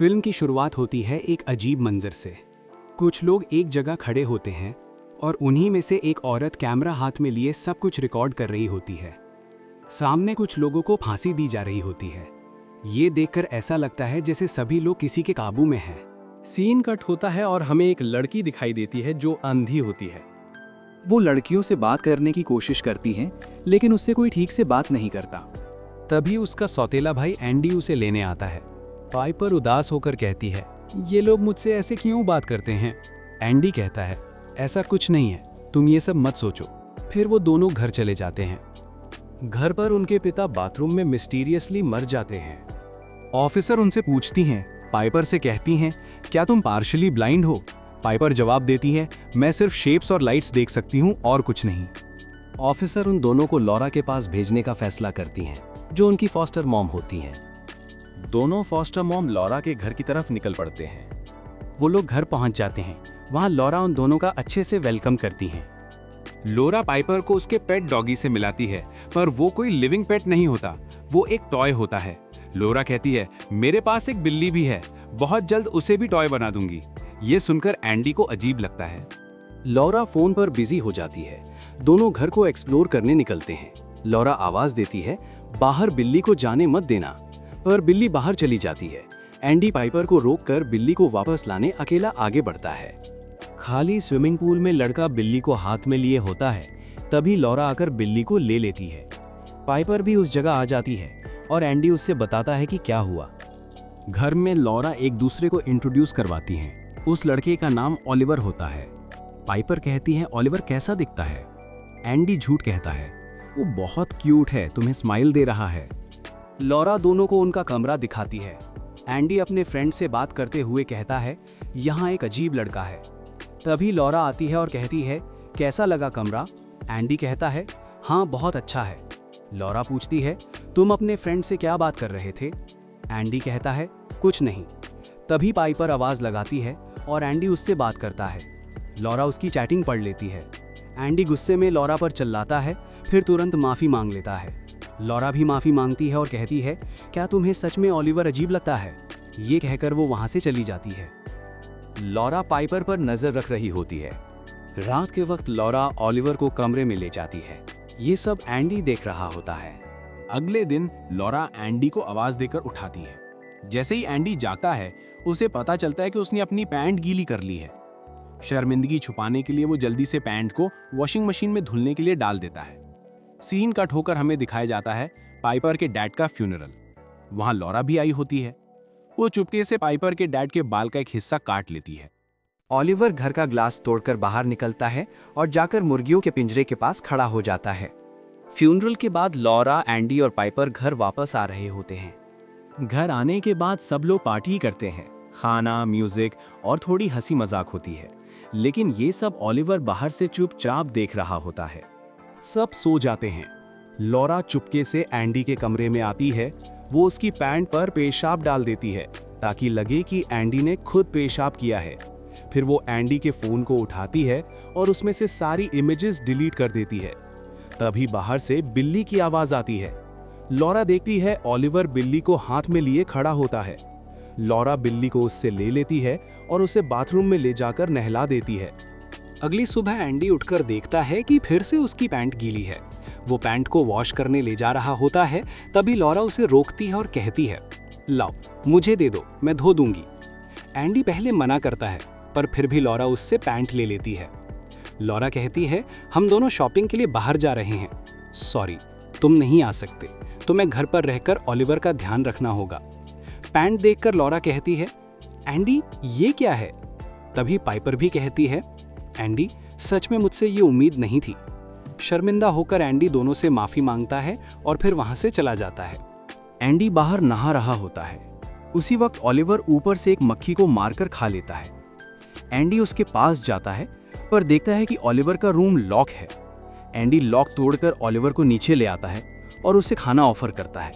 Film की शुरुआत होती है एक अजीब मंजर से। कुछ लोग एक जगह खड़े होते हैं और उन्हीं में से एक औरत कैमरा हाथ में लिए सब कुछ रिकॉर्ड कर रही होती है। सामने कुछ लोगों को फांसी दी जा रही होती है। ये देखकर ऐसा लगता है जैसे सभी लोग किसी के काबू में हैं। सीन कट होता है और हमें एक लड़की दिखाई देती है जो अंधी होती है। वो लड़कियों से बात करने की कोशिश करती है, लेकिन उससे कोई ठीक से बात नहीं करता। तभी उसका सौतेला भाई एंडी उसे लेने आता है। पाइपर उदास होकर कहती है, ये लोग मुझसे ऐसे क्यों बात करते हैं? एंडी कहता है, ऐसा कुछ नहीं है, तुम ये सब मत सोचो। फिर वो दोनों घर चले जाते हैं। घर पर उनके पिता बाथरूम में मिस्टीरियसली मर जाते हैं। ऑफिसर उनसे पूछती हैं, पाइपर से कहती हैं, क्या तुम पार्शली ब्लाइंड हो? पाइपर जवाब देती है, मैं सिर्फ शेप्स और लाइट्स देख सकती हूँ और कुछ नहीं। ऑफिसर उन दोनों को लॉरा के पास भेजने का फैसला करती हैं, जो उनकी फॉस्टर मॉम होती हैं। दोनों फॉस्टर मॉम लॉरा के घर की तरफ निकल पड़ते हैं। वो लोग घर पहुंच जाते हैं। वहां लॉरा उन दोनों का अच्छे से वेलकम करती हैं। लोरा पाइपर को उसके पेट डॉगी से मिलाती है, पर वो कोई लिविंग पेट नहीं होता, वो एक टॉय होता है। लोरा कहती है, मेरे पास एक बिल्ली भी है, बहुत जल्द उसे भी टॉय बना दूंगी। ये सुनकर एंडी को अजीब लगता है। लॉरा फोन पर बिजी हो जाती है। दोनों घर को एक्सप्लोर करने निकलते हैं। लॉरा आवाज देती है, बाहर बिल्ली को जाने मत देना, पर बिल्ली बाहर चली जाती है। एंडी पाइपर को रोककर बिल्ली को वापस लाने अकेला आगे बढ़ता है। खाली स्विमिंग पूल में लड़का बिल्ली को हाथ में लिए होता है। तभी लॉरा आकर बिल्ली को ले लेती है। पाइपर भी उस जगह आ जाती है और एंडी उससे बताता है कि क्या हुआ। घर में लॉरा एक दूसरे को इंट्रोड्यूस करवाती हैं। उस लड़के का नाम ओलिवर होता है। पाइपर कहती है, ओलिवर कैसा दिखता है? एंडी झूठ कहता है, वो बहुत क्यूट है, तुम्हें स्माइल दे रहा है। लॉरा दोनों को उनका कमरा दिखाती है। एंडी अपने फ्रेंड से बात करते हुए कहता है, यहाँ एक अजीब लड़का है। तभी लॉरा आती है और कहती है, कैसा लगा कमरा? एंडी कहता है, हाँ बहुत अच्छा है। लॉरा पूछती है, तुम अपने फ्रेंड से क्या बात कर रहे थे? एंडी कहता है, कुछ नहीं। तभी पाइपर आवाज़ लगाती है और एंडी उससे बात करता है। लॉरा उसकी चैटिंग पढ़ लेती है। एंडी गुस्से में लॉरा पर चिल्लाता है, फिर तुरंत माफ़ी मांग लेता है। लॉरा भी माफ़ी मांगती है और कहती है, क्या तुम्हें सच में ओलिवर अजीब लगता है? ये कहकर वो वहाँ से चली जाती है। लॉरा पाइपर पर नजर रख रही होती है। रात के वक्त लॉरा ओलिवर को कमरे में ले जाती है। ये सब एंडी देख रहा होता है। अगले दिन लॉरा एंडी को आवाज देकर उठाती है। जैसे ही एंडी जागता है, उसे पता चलता है कि उसने अपनी पैंट गीली कर ली है। शर्मिंदगी छुपाने के लिए वो जल्दी से पैंट को वॉशिंग मशीन में धुलने के लिए डाल देता है। सीन कट होकर हमें दिखाया जाता है पाइपर के डैड का फ्यूनरल। वहां लॉरा भी आई होती है। वो चुपके से पाइपर के डैड के बाल का एक हिस्सा काट लेती है। ओलिवर घर का ग्लास तोड़कर बाहर निकलता है और जाकर मुर्गियों के पिंजरे के पास खड़ा हो जाता है। फ्यूनरल के बाद लॉरा, एंडी और पाइपर घर वापस आ रहे होते हैं। घर आने के बाद सब लोग पार्टी करते हैं। खाना, म्यूजिक और थोड़ी हंसी मजाक होती है, लेकिन ये सब ओलिवर बाहर से चुपचाप देख रहा होता है। सब सो जाते हैं। लॉरा चुपके से एंडी के कमरे में आती है। वो उसकी पैंट पर पेशाब डाल देती है ताकि लगे कि एंडी ने खुद पेशाब किया है। फिर वो एंडी के फोन को उठाती है और उसमें से सारी इमेजेस डिलीट कर देती है। तभी बाहर से बिल्ली की आवाज आती है। लॉरा देखती है ओलिवर बिल्ली को हाथ में लिए खड़ा होता है। लॉरा बिल्ली को उससे ले लेती है और उसे बाथरूम में ले जाकर नहला देती है। अगली सुबह एंडी उठकर देखता है कि फिर से उसकी पैंट गीली है। वो पैंट को वॉश करने ले जा रहा होता है। तभी लॉरा उसे रोकती है और कहती है, लाओ मुझे दे दो, मैं धो दूंगी। एंडी पहले मना करता है, पर फिर भी लॉरा उससे पैंट ले लेती है। लॉरा कहती है, हम दोनों शॉपिंग के लिए बाहर जा रहे हैं, सॉरी तुम नहीं आ सकते, तुम्हें घर पर रहकर ओलिवर का ध्यान रखना होगा। पैंट देखकर लॉरा कहती है, एंडी ये क्या है? तभी पाइपर भी कहती है, एंडी सच में मुझसे ये उम्मीद नहीं थी। शर्मिंदा होकर एंडी दोनों से माफी मांगता है और फिर वहां से चला जाता है। एंडी बाहर नहा रहा होता है। उसी वक्त ओलिवर ऊपर से एक मक्खी को मारकर खा लेता है। एंडी उसके पास जाता है, पर देखता है कि ओलिवर का रूम लॉक है। एंडी लॉक तोड़कर ओलिवर को नीचे ले आता है और उसे खाना ऑफर करता है,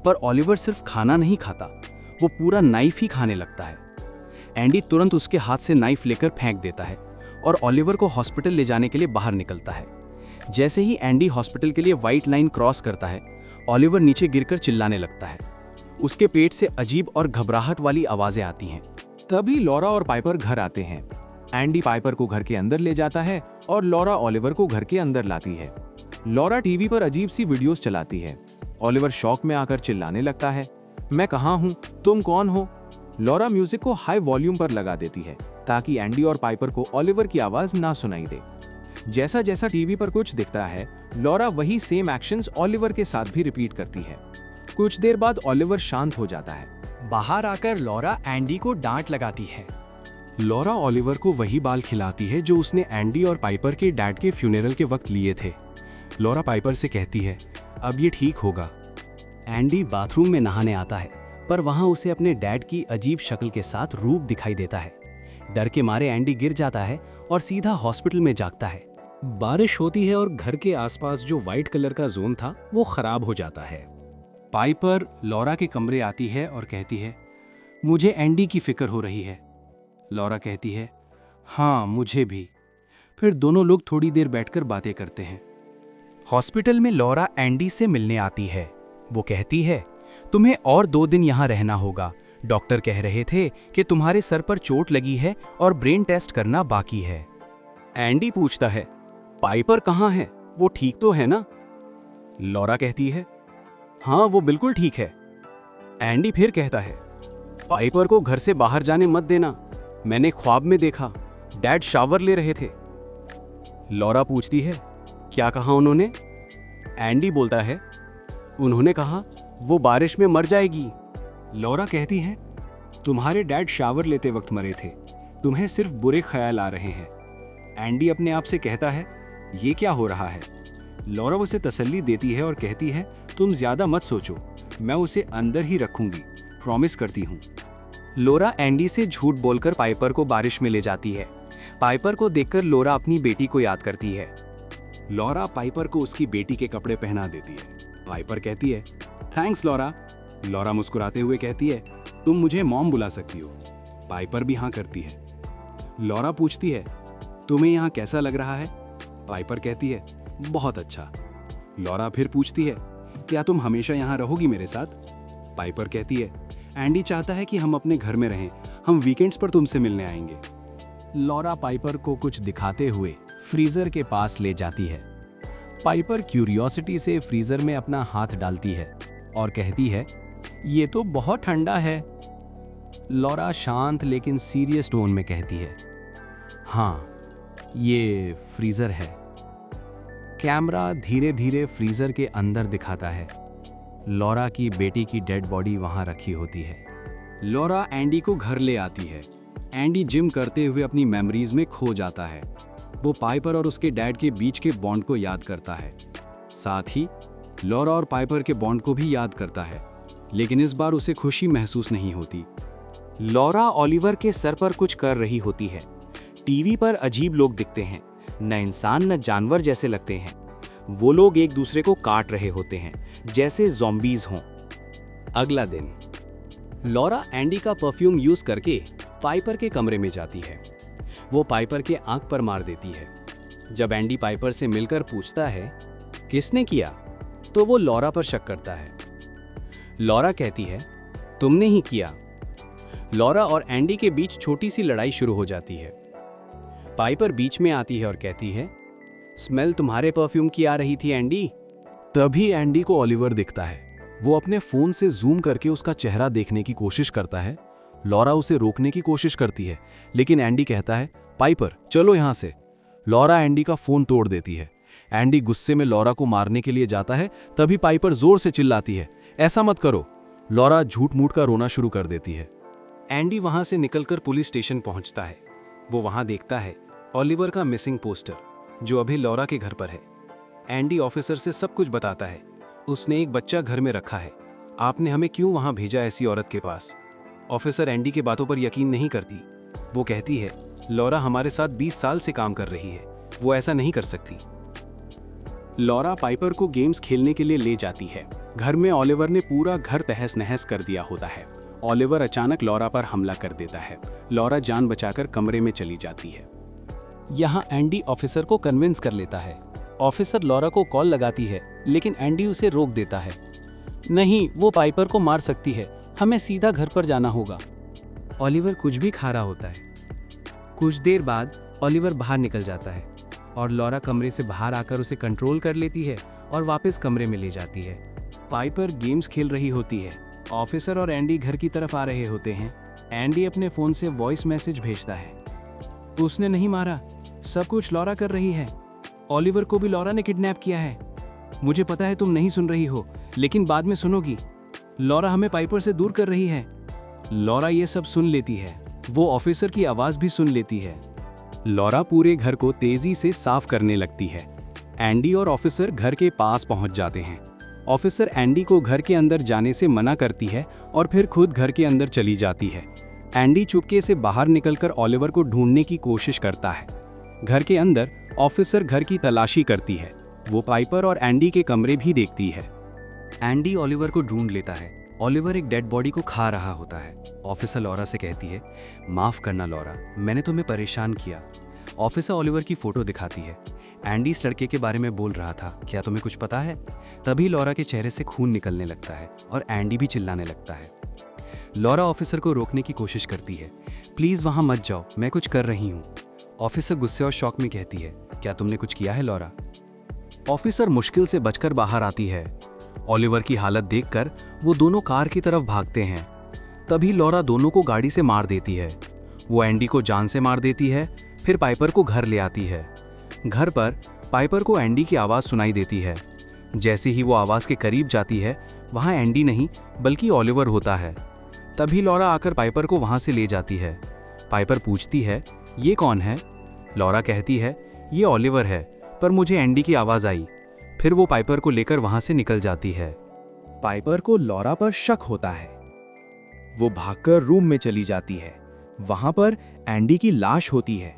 पर ओलिवर सिर्फ खाना नहीं खाता, वो पूरा नाइफ ही खाने लगता है। एंडी तुरंत उसके हाथ से नाइफ लेकर फेंक देता है और ओलिवर को हॉस्पिटल ले जाने के लिए बाहर निकलता है। जैसे ही एंडी हॉस्पिटल के लिए व्हाइट लाइन क्रॉस करता है, ओलिवर नीचे गिरकर चिल्लाने लगता है। उसके पेट से अजीब और घबराहट वाली आवाजें आती हैं। तभी लॉरा और पाइपर घर आते हैं। एंडी पाइपर को घर के अंदर ले जाता है और लॉरा ओलिवर को घर के अंदर लाती है। लॉरा टीवी पर अजीब सी वीडियोस चलाती है। ओलिवर शॉक में आकर चिल्लाने लगता है, मैं कहाँ हूँ, तुम कौन हो? लॉरा म्यूजिक को हाई वॉल्यूम पर लगा देती है ताकि एंडी और पाइपर को ओलिवर की आवाज ना सुनाई दे। जैसा जैसा टीवी पर कुछ दिखता है, लॉरा वही सेम एक्शंस ओलिवर के साथ भी रिपीट करती है। कुछ देर बाद ओलिवर शांत हो जाता है। बाहर आकर लॉरा एंडी को डांट लगाती है। लॉरा ओलिवर को वही बाल खिलाती है जो उसने एंडी और पाइपर के डैड के फ्यूनरल के वक्त लिए थे। लॉरा पाइपर से कहती है, अब ये ठीक होगा। एंडी बाथरूम में नहाने आता है, पर वहां उसे अपने डैड की अजीब शक्ल के साथ रूप दिखाई देता है। डर के मारे एंडी गिर जाता है और सीधा हॉस्पिटल में जागता है। बारिश होती है और घर के आसपास जो व्हाइट कलर का जोन था वो खराब हो जाता है। पाइपर लॉरा के कमरे आती है और कहती है, मुझे एंडी की फिक्र हो रही है। लॉरा कहती है, हाँ मुझे भी। फिर दोनों लोग थोड़ी देर बैठकर बातें करते हैं। हॉस्पिटल में लॉरा एंडी से मिलने आती है। वो कहती है, तुम्हें और 2 दिन यहाँ रहना होगा। डॉक्टर कह रहे थे कि तुम्हारे सर पर चोट लगी है और ब्रेन टेस्ट करना बाकी है। एंडी पूछता है, पाइपर कहाँ है, वो ठीक तो है ना? लॉरा कहती है, हाँ वो बिल्कुल ठीक है। एंडी फिर कहता है, पाइपर को घर से बाहर जाने मत देना, मैंने ख्वाब में देखा डैड शावर ले रहे थे। लॉरा पूछती है, क्या कहा उन्होंने? एंडी बोलता है, उन्होंने कहा वो बारिश में मर जाएगी। लॉरा कहती है, तुम्हारे डैड शावर लेते वक्त मरे थे, तुम्हें सिर्फ बुरे ख्याल आ रहे हैं। एंडी अपने आप से कहता है, ये क्या हो रहा है? लॉरा उसे तसल्ली देती है और कहती है, तुम ज्यादा मत सोचो, मैं उसे अंदर ही रखूंगी, प्रॉमिस करती हूँ। लोरा एंडी से झूठ बोलकर पाइपर को बारिश में ले जाती है। पाइपर को देखकर लोरा अपनी बेटी को याद करती है। लॉरा पाइपर को उसकी बेटी के कपड़े पहना देती है। पाइपर कहती है, थैंक्स लॉरा। लॉरा मुस्कुराते हुए कहती है, तुम मुझे मॉम बुला सकती हो। पाइपर भी हाँ करती है। लॉरा पूछती है, तुम्हें यहाँ कैसा लग रहा है? पाइपर कहती है, बहुत अच्छा। लॉरा फिर पूछती है, क्या तुम हमेशा यहाँ रहोगी मेरे साथ? पाइपर कहती है, एंडी चाहता है कि हम अपने घर में रहें, हम वीकेंड्स पर तुमसे मिलने आएंगे। लॉरा पाइपर को कुछ दिखाते हुए फ्रीजर के पास ले जाती है। पाइपर क्यूरियोसिटी से फ्रीजर में अपना हाथ डालती है और कहती है, ये तो बहुत ठंडा है। लॉरा शांत लेकिन सीरियस टोन में कहती है, हाँ ये फ्रीजर है। कैमरा धीरे धीरे फ्रीजर के अंदर दिखाता है। लॉरा की बेटी की डेड बॉडी वहां रखी होती है। लॉरा एंडी को घर ले आती है। एंडी जिम करते हुए अपनी मेमोरीज में खो जाता है। वो पाइपर और उसके डैड के बीच के बॉन्ड को याद करता है। साथ ही लॉरा और पाइपर के बॉन्ड को भी याद करता है, लेकिन इस बार उसे खुशी महसूस नहीं होती। लॉरा ओलिवर के सर पर कुछ कर रही होती है। टीवी पर अजीब लोग दिखते हैं, न इंसान न जानवर जैसे लगते हैं। वो लोग एक दूसरे को काट रहे होते हैं, जैसे ज़ॉम्बीज़ हों। अगला दिन लॉरा एंडी का परफ्यूम यूज करके पाइपर के कमरे में जाती है। वो पाइपर के आंख पर मार देती है। जब एंडी पाइपर से मिलकर पूछता है, किसने किया, तो वो लॉरा पर शक करता है। लॉरा कहती है, तुमने ही किया। लॉरा और एंडी के बीच छोटी सी लड़ाई शुरू हो जाती है। पाइपर बीच में आती है और कहती है, स्मेल तुम्हारे परफ्यूम की आ रही थी एंडी। तभी एंडी को ओलिवर दिखता है। वो अपने फोन से जूम करके उसका चेहरा देखने की कोशिश करता है। लॉरा उसे रोकने की कोशिश करती है, लेकिन एंडी कहता है, पाइपर चलो यहां से। लॉरा एंडी का फोन तोड़ देती है। एंडी गुस्से में लॉरा को मारने के लिए जाता है, तभी पाइपर जोर से चिल्लाती है, ऐसा मत करो। लॉरा झूठ मूठ का रोना शुरू कर देती है। एंडी वहां से निकलकर पुलिस स्टेशन पहुंचता है। वो वहां देखता है ओलिवर का मिसिंग पोस्टर, जो अभी लॉरा के घर पर है। एंडी ऑफिसर से सब कुछ बताता है। उसने एक बच्चा घर में रखा है, आपने हमें क्यों वहां भेजा ऐसी औरत के पास? ऑफिसर एंडी के बातों पर यकीन नहीं करती। वो कहती है, लॉरा हमारे साथ 20 साल से काम कर रही है, वो ऐसा नहीं कर सकती। लॉरा पाइपर को गेम्स खेलने के लिए ले जाती है। घर में ओलिवर ने पूरा घर तहस नहस कर दिया होता है। ओलिवर अचानक लॉरा पर हमला कर देता है। लॉरा जान बचाकर कमरे में चली जाती है। यहाँ एंडी ऑफिसर को कन्विंस कर लेता है। ऑफिसर लॉरा को कॉल लगाती है, लेकिन एंडी उसे रोक देता है। नहीं, वो पाइपर को मार सकती है, हमें सीधा घर पर जाना होगा। ऑलिवर कुछ भी खा रहा होता है। कुछ देर बाद ऑलिवर बाहर निकल जाता है और लॉरा कमरे से बाहर आकर उसे कंट्रोल कर लेती है और वापस कमरे में ले जाती है। पाइपर गेम्स खेल रही होती है। ऑफिसर और एंडी घर की तरफ आ रहे होते हैं। एंडी अपने फ़ोन से वॉइस मैसेज भेजता है। उसने नहीं मारा, सब कुछ लॉरा कर रही है। ऑलिवर को भी लॉरा ने किडनैप किया है। मुझे पता है तुम नहीं सुन रही हो, लेकिन बाद में सुनोगी। लॉरा हमें पाइपर से दूर कर रही है। लॉरा ये सब सुन लेती है। वो ऑफिसर की आवाज़ भी सुन लेती है। लॉरा पूरे घर को तेजी से साफ करने लगती है। एंडी और ऑफिसर घर के पास पहुंच जाते हैं। ऑफिसर एंडी को घर के अंदर जाने से मना करती है और फिर खुद घर के अंदर चली जाती है। एंडी चुपके से बाहर निकलकर ऑलिवर को ढूंढने की कोशिश करता है। घर के अंदर ऑफिसर घर की तलाशी करती है। वो पाइपर और एंडी के कमरे भी देखती है। एंडी ऑलिवर को ढूंढ लेता है। ऑलिवर एक डेड बॉडी को खा रहा होता है। ऑफिसर लॉरा से कहती है, माफ़ करना लॉरा, मैंने तुम्हें परेशान किया। ऑफिसर ऑलिवर की फ़ोटो दिखाती है। एंडी इस लड़के के बारे में बोल रहा था, क्या तुम्हें कुछ पता है? तभी लॉरा के चेहरे से खून निकलने लगता है और एंडी भी चिल्लाने लगता है। लॉरा ऑफिसर को रोकने की कोशिश करती है। प्लीज़ वहाँ मत जाओ, मैं कुछ कर रही हूँ। ऑफिसर गुस्से और शौक में कहती है, क्या तुमने कुछ किया है लॉरा? ऑफिसर मुश्किल से बचकर बाहर आती है। ऑलिवर की हालत देखकर वो दोनों कार की तरफ भागते हैं। तभी लॉरा दोनों को गाड़ी से मार देती है। वो एंडी को जान से मार देती है, फिर पाइपर को घर ले आती है। घर पर पाइपर को एंडी की आवाज़ सुनाई देती है। जैसे ही वो आवाज़ के करीब जाती है, वहाँ एंडी नहीं बल्कि ऑलिवर होता है। तभी लॉरा आकर पाइपर को वहाँ से ले जाती है। पाइपर पूछती है, ये कौन है? लॉरा कहती है, ये ऑलिवर है, पर मुझे एंडी की आवाज़ आई। फिर वो पाइपर को लेकर वहाँ से निकल जाती है। पाइपर को लॉरा पर शक होता है। वो भागकर रूम में चली जाती है। वहां पर एंडी की लाश होती है।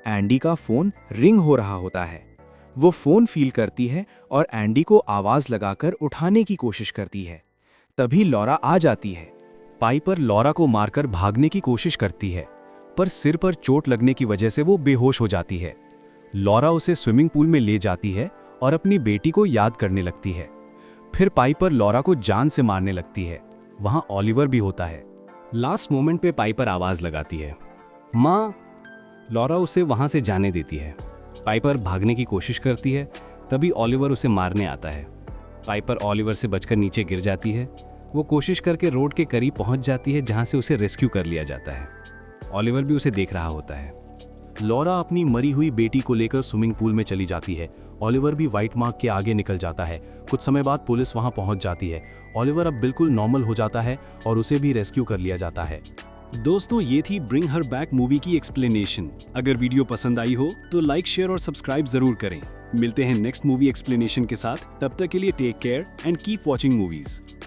एंडी का फोन रिंग हो रहा होता है। वो फोन फील करती है और एंडी को आवाज लगाकर उठाने की कोशिश करती है। तभी लॉरा आ जाती है। पाइपर लॉरा को मारकर भागने की कोशिश करती है, पर सिर पर चोट लगने की वजह से वो बेहोश हो जाती है। लॉरा उसे स्विमिंग पूल में ले जाती है और अपनी बेटी को याद करने लगती है। फिर पाइपर लॉरा को जान से मारने लगती है। वहां ऑलिवर भी होता है। लास्ट मोमेंट पे पाइपर आवाज़ लगाती है, माँ। लॉरा उसे वहाँ से जाने देती है। पाइपर भागने की कोशिश करती है, तभी ऑलिवर उसे मारने आता है। पाइपर ऑलिवर से बचकर नीचे गिर जाती है। वो कोशिश करके रोड के करीब पहुँच जाती है, जहाँ से उसे रेस्क्यू कर लिया जाता है। ऑलिवर भी उसे देख रहा होता है। लॉरा अपनी मरी हुई बेटी को लेकर स्विमिंग पूल में चली जाती है। ऑलिवर भी व्हाइट मार्क के आगे निकल जाता है। कुछ समय बाद पुलिस वहां पहुंच जाती है। ऑलिवर अब बिल्कुल नॉर्मल हो जाता है और उसे भी रेस्क्यू कर लिया जाता है। दोस्तों, ये थी ब्रिंग हर बैक मूवी की एक्सप्लेनेशन। अगर वीडियो पसंद आई हो तो लाइक, शेयर और सब्सक्राइब जरूर करें। मिलते हैं नेक्स्ट मूवी एक्सप्लेनेशन के साथ। तब तक के लिए take care and keep watching movies.